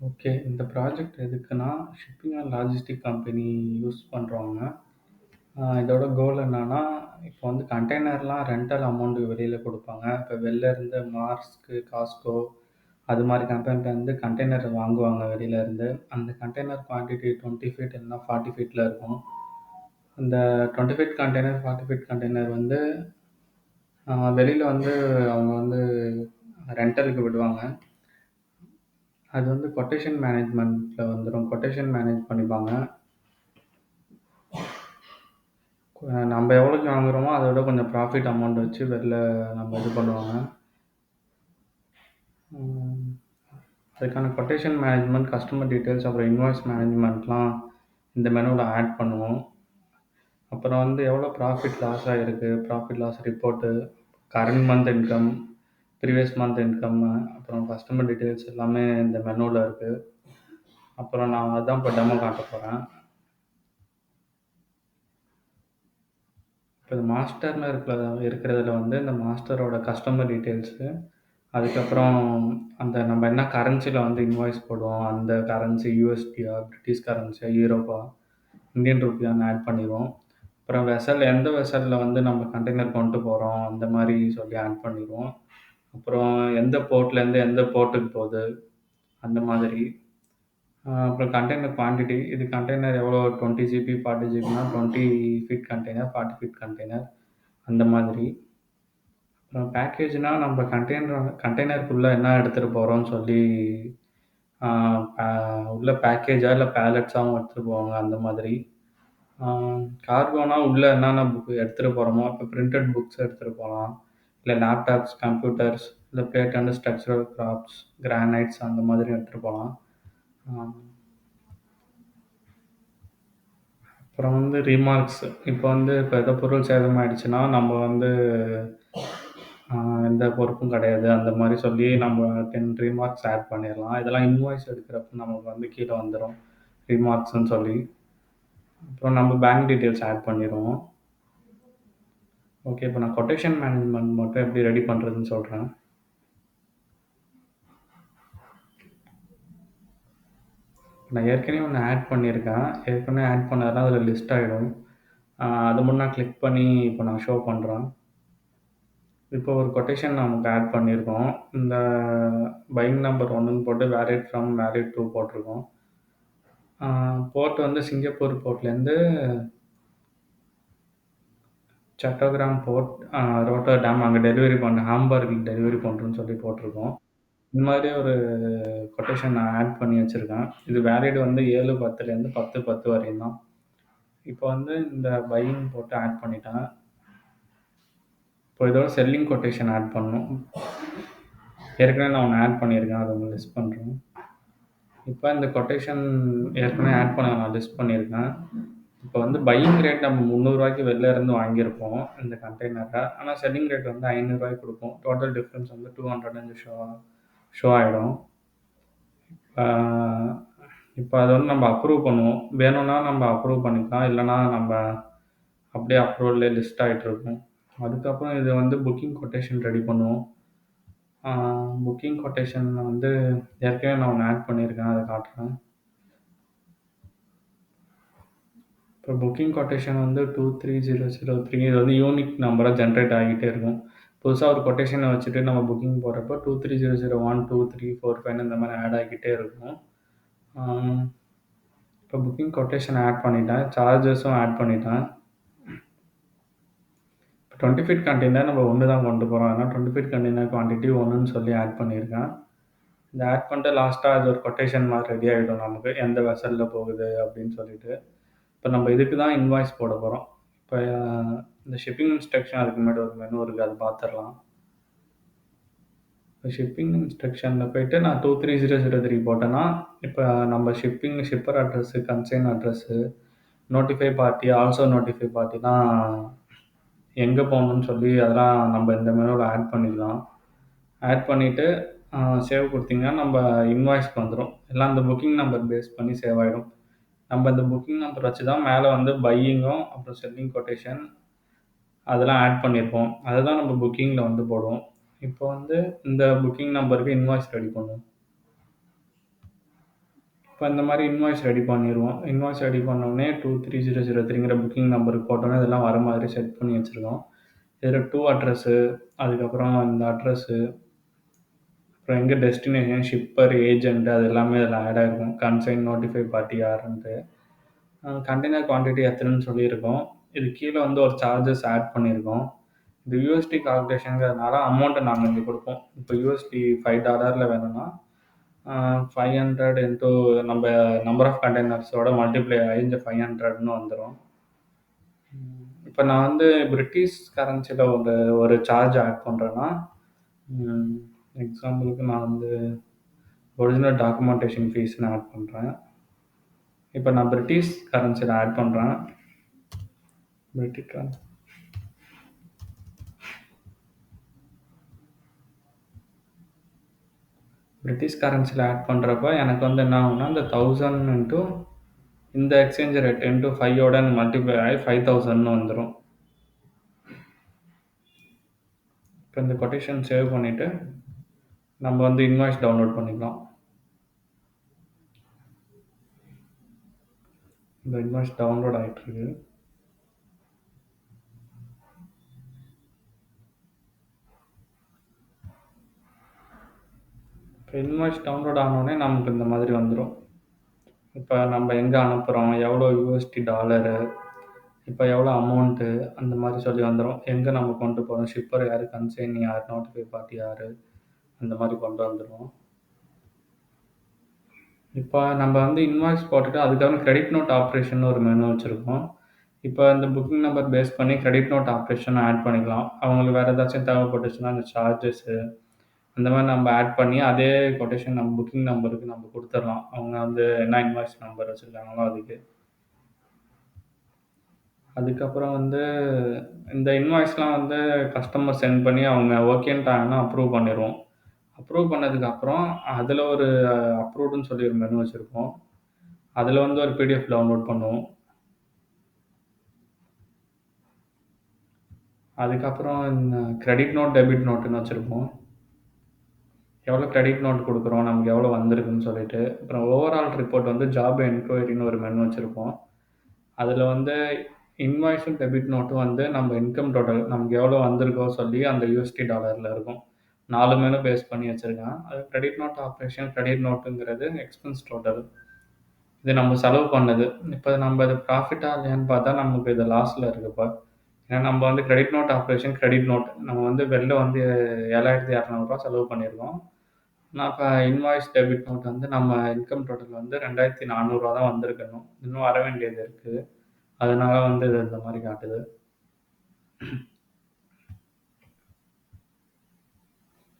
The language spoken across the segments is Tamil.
ஓகே. இந்த ப்ராஜெக்ட் எதுக்குன்னா, shipping and logistic company use பண்றவங்க. இதோட கோல் என்னன்னா, இப்போ வந்து கண்டெய்னர்லாம் ரென்டல் அமௌண்ட் வெளியில குடுப்பாங்க. இப்போ வெளில இருந்து மார்ஸ்க்கு, காஸ்ட்கோ அது மாரி கம்பெனிலேருந்து கண்டெய்னர் வாங்குவாங்க வெளியில இருந்து. அந்த கண்டெய்னர் குவான்டிட்டி 20 ஃபீட் இல்லன்னா 40 ஃபீட்ல இருக்கும். அந்த 20 ஃபீட் கண்டெய்னர், 40 ஃபீட் கண்டெய்னர் வந்து வெளியில வந்து அவங்க வந்து ரென்டலுக்கு விடுவாங்க. அது வந்து கொட்டேஷன் மேனேஜ்மென்ட்ல வந்துரும். கொட்டேஷன் மேனேஜ் பண்ணிப்பாங்க. நம்ம எவ்வளோக்கு வாங்குறோமோ, அத விட கொஞ்சம் ப்ராஃபிட் அமௌண்ட் வச்சு வெளில நம்ம இது பண்ணுவாங்க. ம். அதுக்கான கொட்டேஷன் மேனேஜ்மென்ட், கஸ்டமர் டீட்டெயில்ஸ், அப்புறம் இன்வாய்ஸ் மேனேஜ்மென்ட்லாம் இந்த மெனுல ஆட் பண்ணுவோம். அப்புறம் வந்து எவ்வளோ ப்ராஃபிட் லாஸ் ஆயிருக்கு, profit loss report, current month income, previous month income, அப்புறம் கஸ்டமர் டீட்டெயில்ஸ் எல்லாமே இந்த மெனுல இருக்கு. அப்புறம் நான் அதான் இப்போ டெமோ காட்டப் போறேன். இப்போ இது மாஸ்டர்னு இருக்கிறதுல வந்து இந்த மாஸ்டரோட கஸ்டமர் டீட்டெயில்ஸு, அதுக்கப்புறம் அந்த நம்ம என்ன கரன்சில வந்து இன்வாய்ஸ் போடுவோம், அந்த கரன்சி யூஎஸ்டியா, பிரிட்டிஷ் கரன்சியா, யூரோப்பா, இந்தியன் ரூபியான்னு ஆட் பண்ணிருவோம். அப்புறம் எந்த வெசல்ல வந்து நம்ம கண்டெய்னர் கொண்டு போறோம், அந்த மாரி சொல்லி ஆட் பண்ணிருவோம். அப்புறம் எந்த போர்ட்லேருந்து எந்த போர்ட்டுக்கு போகுது, அந்த மாதிரி. அப்புறம் கண்டெய்னர் குவான்டிட்டி, இது கண்டெய்னர் எவ்வளோ 20 ஜிபி, 40 ஜிபினா 20 ஃபீட் கண்டெய்னர், 40 ஃபீட் கண்டெய்னர் அந்த மாதிரி. அப்புறம் பேக்கேஜ்னா நம்ம கண்டெய்னருக்குள்ள என்ன எடுத்துட்டு போறோம்னு சொல்லி ஆ ப உள்ள பேக்கேஜா இல்ல பேலட்ஸாவும் எடுத்துட்டு போவாங்க அந்த மாதிரி. ஆ கார்கோனா உள்ள என்னென்ன புக் எடுத்துட்டு போறோமோ, இப்போ பிரிண்டட் புக்ஸ் எடுத்துட்டு போலாம். இல்ல லேப்டாப்ஸ், கம்ப்யூட்டர்ஸ், இல்ல plate and structural props, granites அந்த மாதிரி எடுத்துட்டு போலாம். ஆ அப்புறம் வந்து ரிமார்க்ஸ். இப்போ ஏதோ பொருள் சேதமாயிடுச்சுன்னா, நம்ம வந்து ஆ எந்த பொறுப்பும் கிடையாது. அந்த மாரி சொல்லி நம்ம 10 ரிமார்க்ஸ் ஆட் பண்ணிறலாம். இதெல்லாம் இன்வாய்ஸ் எடுக்கிறப்ப நமக்கு வந்து கீழ வந்துரும். ரிமார்க்ஸ்ன்னு சொல்லி. அப்புறம் நம்ம பேங்க் டீட்டெயில்ஸ் ஆட் பண்ணிருவோம். ஓகே. இப்போ நான் கொட்டேஷன் மேனேஜ்மென்ட் மட்டும் எப்படி ரெடி பண்றதுன்னு சொல்றேன். நான் ஏற்கனவே ஒண்ணு ஆட் பண்ணியிருக்கேன். ஏற்கனவே ஆட் பண்ணதெல்லாம் அதில லிஸ்ட் ஆயிடும். அது முன்ன நான் கிளிக் பண்ணி இப்போ நான் ஷோ பண்றேன். இப்போ ஒரு கொட்டேஷன் நமக்கு ஆட் பண்ணியிருக்கோம். இந்த பையிங் நம்பர் 1ன்னு போட்டு வேலிட் ஃப்ரம் வேலிட் டூ போட்டிருக்கோம். போர்ட் வந்து சிங்கப்பூர் போர்ட்லேருந்து சட்டோகிராம் போர்ட், ரோட்டர்டாம் அங்க டெலிவரி ஹாம்பர்க் டெலிவரி பண்றோம்ன்னு சொல்லி போட்டிருக்கோம். இந்த மாதிரி ஒரு கொட்டேஷன் நான் ஆட் பண்ணி வச்சிருக்கேன். இது வேலிட் வந்து 7/10லேருந்து 10/10 வரையும் தான். இப்போ வந்து இந்த பையிங் போட்டு ஆட் பண்ணிட்டேன். இப்போ இதோட செல்லிங் கொட்டேஷன் ஆட் பண்ணணும். ஏற்கனவே நான் ஒண்ணு ஆட் பண்ணியிருக்கேன். அத உங்களுக்கு லிஸ்ட் பண்றேன். இப்ப இந்த கொட்டேஷன் ஏற்கனவே ஆட் பண்ணத நான் லிஸ்ட் பண்ணியிருக்கேன். இப்போ வந்து பையிங் ரேட் நம்ம ரூ. 300க்கு வெளில இருந்து வாங்கியிருப்போம் இந்த கண்டெய்னர. ஆனா செல்லிங் ரேட் வந்து ரூ. 500க்கு குடுப்போம். டோட்டல் டிஃபரன்ஸ் வந்து 200ன்னு ஷோ ஆயிடும். ஆ இப்ப அத வந்து நம்ம அப்ரூவ் பண்ணுவோம். வேணும்னா நம்ம அப்ரூவ் பண்ணிக்கலாம். இல்லன்னா நம்ம அப்படியே அப்ரூவல்லே லிஸ்ட் ஆயிட்டு இருக்கும். அதுக்கப்புறம் இது வந்து புக்கிங் கொட்டேஷன் ரெடி பண்ணுவோம். ஆ புக்கிங் கொட்டேஷன் வந்து ஏற்கனவே நான் ஒண்ணு ஆட் பண்ணியிருக்கேன். அத காட்டுறேன். இப்போ புக்கிங் கொட்டேஷன் வந்து 23003 இது வந்து யூனிக் நம்பரா ஜெனரேட் ஆகிட்டே இருக்கும். புதுசா ஒரு கொட்டேஷன வச்சுட்டு நம்ம புக்கிங் போடுறப்போ 23001, 2, 3, 4, 5 இந்த மாரி ஆட் ஆகிட்டே இருக்கும். ஆ இப்போ புக்கிங் கொட்டேஷன் ஆட் பண்ணிட்டேன். சார்ஜஸும் ஆட் பண்ணிட்டேன். 20 ஃபீட் கண்டெய்னர் நம்ம 1 தான் கொண்டு போறோம். அதனால 20 ஃபீட் கண்டெய்னர் குவான்டிட்டி 1ன்னு சொல்லி ஆட் பண்ணியிருக்கேன். இத ஆட் பண்ணிட்டு லாஸ்ட்டா அது ஒரு கொட்டேஷன் மாரி ரெடி ஆயிடும் நமக்கு. எந்த வெசல்ல போகுது அப்படின்னு சொல்லிட்டு. இப்ப நம்ம இதுக்கு தான் இன்வாய்ஸ் போட போறோம். இப்ப இந்த ஷிப்பிங் இன்ஸ்ட்ரக்ஷன் அதுக்கு முன்னாடி ஒரு மெனு இருக்கு. அத பார்த்துரலாம். இப்ப ஷிப்பிங் இன்ஸ்ட்ரக்ஷன்ல போயிட்டு நான் 23003 போட்டேன்னா, இப்ப நம்ம shipper address, consign address, notify party, also notify பார்ட்டிலாம் எங்க போகணும்னு சொல்லி அதெல்லாம் நம்ம இந்த மெனுல ஆட் பண்ணிக்கலாம். ஆட் பண்ணிட்டு சேவ் குடுத்தீங்கன்னா, நம்ப இன்வாய்ஸ்க்கு வந்துரும். எல்லாம் அந்த புக்கிங் நம்பர் பேஸ் பண்ணி சேவ் ஆயிடும். நம்ம இந்த புக்கிங் நம்பர் வச்சு தான் மேல வந்து பையிங்கும், அப்புறம் செல்லிங் கொட்டேஷன் அதெல்லாம் ஆட் பண்ணியிருப்போம். அததான் நம்ம புக்கிங்ல வந்து போடுவோம். இப்போ வந்து இந்த புக்கிங் நம்பருக்கு இன்வாய்ஸ் ரெடி பண்ணுவோம். இப்போ இந்த மாதிரி இன்வாய்ஸ் ரெடி பண்ணிடுவோம். இன்வாய்ஸ் ரெடி பண்ணோடனே 23003ங்கிற புக்கிங் நம்பருக்கு போட்டோன்னே இதெல்லாம் வர மாதிரி செட் பண்ணி வச்சுருக்கோம். இதில் டூ அட்ரஸ்ஸு, அதுக்கப்புறம் இந்த அட்ரஸ்ஸு, அப்புறம் எங்கே டெஸ்டினேஷன், ஷிப்பர், ஏஜென்ட் அது எல்லாமே இதில் ஆட் ஆகிருக்கும். கன்சைன், நோட்டிஃபை பார்ட்டி யாருன்ட்டு. கண்டெய்னர் குவான்டிட்டி எத்தனைன்னு சொல்லியிருக்கோம். இது கீழே வந்து ஒரு சார்ஜஸ் ஆட் பண்ணியிருக்கோம். இது யூஎஸ்டி கால்குலேஷனுங்கிறதுனால அமௌண்ட்டை நாங்கள் இங்கே கொடுப்போம். இப்போ யூஎஸ்டி $5 வேணும்னா 500 இன்ட்டு நம்ம நம்பர் ஆஃப் கண்டெய்னர்ஸோட மல்டிப்ளை ஆகி இந்த 500ன்னு வந்துடும். இப்போ நான் வந்து பிரிட்டிஷ் கரன்சியில் ஒரு சார்ஜ் ஆட் பண்ணுறேன்னா, எக்ஸாம்பிளுக்கு நான் வந்து ஒரிஜினல் டாக்குமெண்டேஷன் ஃபீஸ்னு ஆட் பண்ணுறேன். இப்போ நான் பிரிட்டிஷ் கரன்சியில் ஆட் பண்ணுறேன். பிரிட்டிஷ் கரன்சியில் ஆட் பண்ணுறப்ப எனக்கு வந்து என்ன ஆகும்னா, இந்த 1000 இன்ட்டு இந்த எக்ஸ்சேஞ்ச் ரேட் இன்ட்டு 5ஓட மல்டிப்ளை ஆகி 5000ன்னு வந்துடும். இப்போ இந்த கொட்டேஷன் சேவ் பண்ணிவிட்டு நம்ம வந்து இன்வாய்ஸ் டவுன்லோட் பண்ணிக்கலாம். இந்த இன்வாய்ஸ் டவுன்லோட் ஆகிட்டுருக்கு. இப்போ இன்வாய்ஸ் டவுன்லோட் ஆனோடனே நமக்கு இந்த மாதிரி வந்துடும். இப்போ நம்ம எங்கே அனுப்புகிறோம், எவ்வளோ யூஎஸ்டி டாலரு, இப்போ எவ்வளோ அமௌண்ட்டு, அந்த மாதிரி சொல்லி வந்துடும். எங்கே நம்ம கொண்டு போகிறோம், ஷிப்பர் யார், கன்சைன் யார், நோட்டிஃபை பார்ட்டி யார், அந்த மாதிரி கொண்டு வந்துடும். இப்போ நம்ம வந்து இன்வாய்ஸ் போட்டுட்டு அதுக்கப்புறம் கிரெடிட் நோட் ஆப்ரேஷன் ஒரு மெனு வச்சுருக்கோம். இப்போ இந்த புக்கிங் நம்பர் பேஸ் பண்ணி கிரெடிட் நோட் ஆப்ரேஷன் ஆட் பண்ணிக்கலாம். அவங்களுக்கு வேறு ஏதாச்சும் தேவைப்பட்டுச்சுன்னா இந்த சார்ஜஸ்ஸு அந்த மாதிரி நம்ம ஆட் பண்ணி அதே கொட்டேஷன் நம்ம புக்கிங் நம்பருக்கு நம்ம கொடுத்துடலாம். அவங்க வந்து என்ன இன்வாய்ஸ் நம்பர் வச்சுருக்காங்களோ அதுக்கு. அதுக்கப்புறம் வந்து இந்த இன்வாய்ஸ்லாம் வந்து கஸ்டமர் சென்ட் பண்ணி அவங்க ஓகேன்ட்டாங்கன்னா அப்ரூவ் பண்ணிடுவோம். அப்ரூவ் பண்ணதுக்கப்புறம் அதில் ஒரு அப்ரூவ்டுன்னு சொல்லி ஒரு மெனு வச்சுருப்போம். அதில் வந்து ஒரு பிடிஎஃப் டவுன்லோட் பண்ணுவோம். அதுக்கப்புறம் கிரெடிட் நோட், டெபிட் நோட்டுன்னு வச்சுருப்போம். எவ்வளோ கிரெடிட் நோட் கொடுக்குறோம், நமக்கு எவ்வளோ வந்திருக்குன்னு சொல்லிட்டு. அப்புறம் ஓவரால் ரிப்போர்ட் வந்து ஜாப் என்கொயரின்னு ஒரு மெனு வச்சுருப்போம். அதில் வந்து இன்வாய்ஸும் டெபிட் நோட்டும் வந்து நம்ம இன்கம் டோட்டல் நமக்கு எவ்வளோ வந்திருக்கோ சொல்லி அந்த யூஎஸ்டி டாலரில் இருக்கும். 4 மெனு பேஸ் பண்ணி வச்சுருக்கேன். அது கிரெடிட் நோட் ஆப்ரேஷன், கிரெடிட் நோட்டுங்கிறது எக்ஸ்பென்ஸ் டோட்டல். இது நம்ம செலவு பண்ணது. இப்போ நம்ம இது ப்ராஃபிட்டா இல்லையான்னு பார்த்தா நமக்கு இது லாஸில் இருக்குப்பா. ஏன்னா நம்ம வந்து credit note operation, credit note நம்ம வந்து வெளில வந்து $7,200 செலவு பண்ணியிருக்கோம். நான் இப்போ இன்வாய்ஸ் டெபிட் நோட் வந்து நம்ம இன்கம் டோட்டல் வந்து $2,400 தான் வந்திருக்கணும். இன்னும் வர வேண்டியது இருக்குது. அதனால வந்து இது இந்த மாதிரி காட்டுது.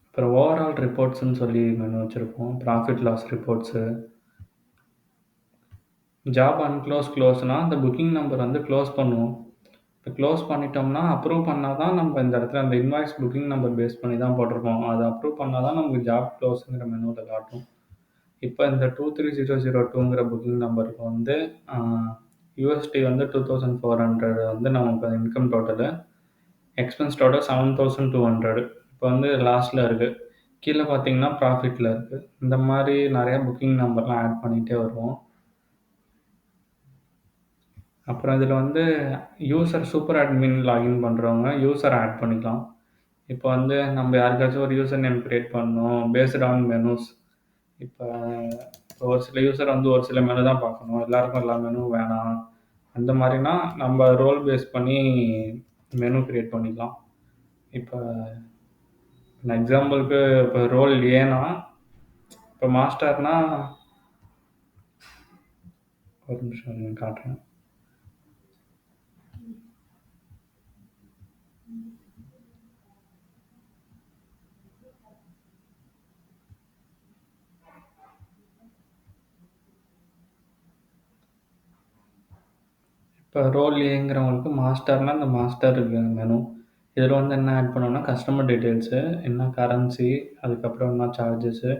அப்புறம் ஓவரால் ரிப்போர்ட்ஸ்ன்னு சொல்லி மெனு வச்சுருப்போம். Profit loss reports. ஜாப் க்ளோஸ்னா அந்த புக்கிங் நம்பர் வந்து க்ளோஸ் பண்ணுவோம். இப்போ க்ளோஸ் பண்ணிட்டோம்னா அப்ரூவ் பண்ணால் தான் நம்ம இந்த இடத்துல அந்த இன்வாய்ஸ் புக்கிங் நம்பர் பேஸ் பண்ணி தான் போட்டிருப்போம். அதை அப்ரூவ் பண்ணால் தான் நமக்கு ஜாப் க்ளோஸுங்கிற மெனுவில் காட்டும். இப்போ இந்த 23002ங்கிற புக்கிங் நம்பருக்கு வந்து யூஎஸ்டி வந்து 2400 வந்து நமக்கு இன்கம் டோட்டலு. Expense total 7200. இப்போ வந்து லாஸ்ட்டில் இருக்குது. கீழே பார்த்தீங்கன்னா ப்ராஃபிட்டில் இருக்குது. இந்த மாதிரி நிறையா புக்கிங் நம்பர்லாம் ஆட் பண்ணிகிட்டே வருவோம். அப்புறம் இதில் வந்து யூசர் சூப்பர் அட்மின் லாகின் பண்ணுறவங்க யூசர் ஆட் பண்ணிக்கலாம். இப்போ வந்து நம்ம யாருக்காச்சும் ஒரு யூசர் நேம் க்ரியேட் பண்ணணும் பேஸ்ட் ஆன் மெனுஸ். இப்போ ஒரு சில யூசர் வந்து ஒரு சில மெனு தான் பார்க்கணும், எல்லாருக்கும் எல்லா மெனுவும் வேணாம். அந்த மாதிரினா நம்ம ரோல் பேஸ் பண்ணி மெனு க்ரியேட் பண்ணிக்கலாம். இப்போ எக்ஸாம்பிளுக்கு இப்போ ரோல் ஏன்னா இப்போ மாஸ்டர்னா ஒரு நிமிஷம் காட்டுறேன். இப்போ ரோல் ஏங்கிறவங்களுக்கு மாஸ்டர்னால் அந்த மாஸ்டர் மெனு. இதில் வந்து என்ன ஆட் பண்ணோம்னா கஸ்டமர் டீட்டெயில்ஸு, என்ன கரன்சி, அதுக்கப்புறம் என்ன சார்ஜஸ்ஸு,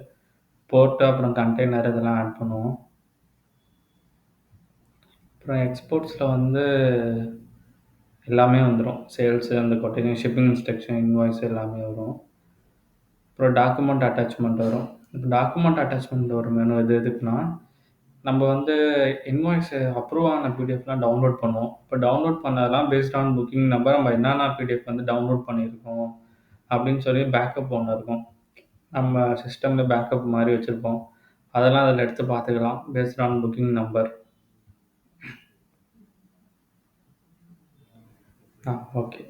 போர்ட்டு, அப்புறம் கண்டெய்னர் இதெல்லாம் ஆட் பண்ணுவோம். அப்புறம் எக்ஸ்போர்ட்ஸில் வந்து எல்லாமே வந்துடும். சேல்ஸு, அந்த கொட்டேஷன், ஷிப்பிங் இன்ஸ்ட்ரக்ஷன், இன்வாய்ஸ் எல்லாமே வரும். அப்புறம் டாக்குமெண்ட் அட்டாச்மெண்ட் வரும். இப்போ டாக்குமெண்ட் அட்டாச்மெண்ட் ஒரு மெனு எதுக்குன்னா, நம்ம வந்து இன்வாய்ஸ் அப்ரூவ் ஆன பிடிஎஃப்லாம் டவுன்லோட் பண்ணுவோம். இப்போ டவுன்லோட் பண்ணதெல்லாம் பேஸ்ட் ஆன் புக்கிங் நம்பர் நம்ம என்னென்ன பிடிஎஃப் வந்து டவுன்லோட் பண்ணியிருக்கோம் அப்படின்னு சொல்லி பேக்கப் ஒண்ணு இருக்கும். நம்ம சிஸ்டம்ல பேக்கப் மாரி வச்சிருப்போம். அதெல்லாம் அதில எடுத்து பார்த்துக்கலாம். Based on booking number. Okay.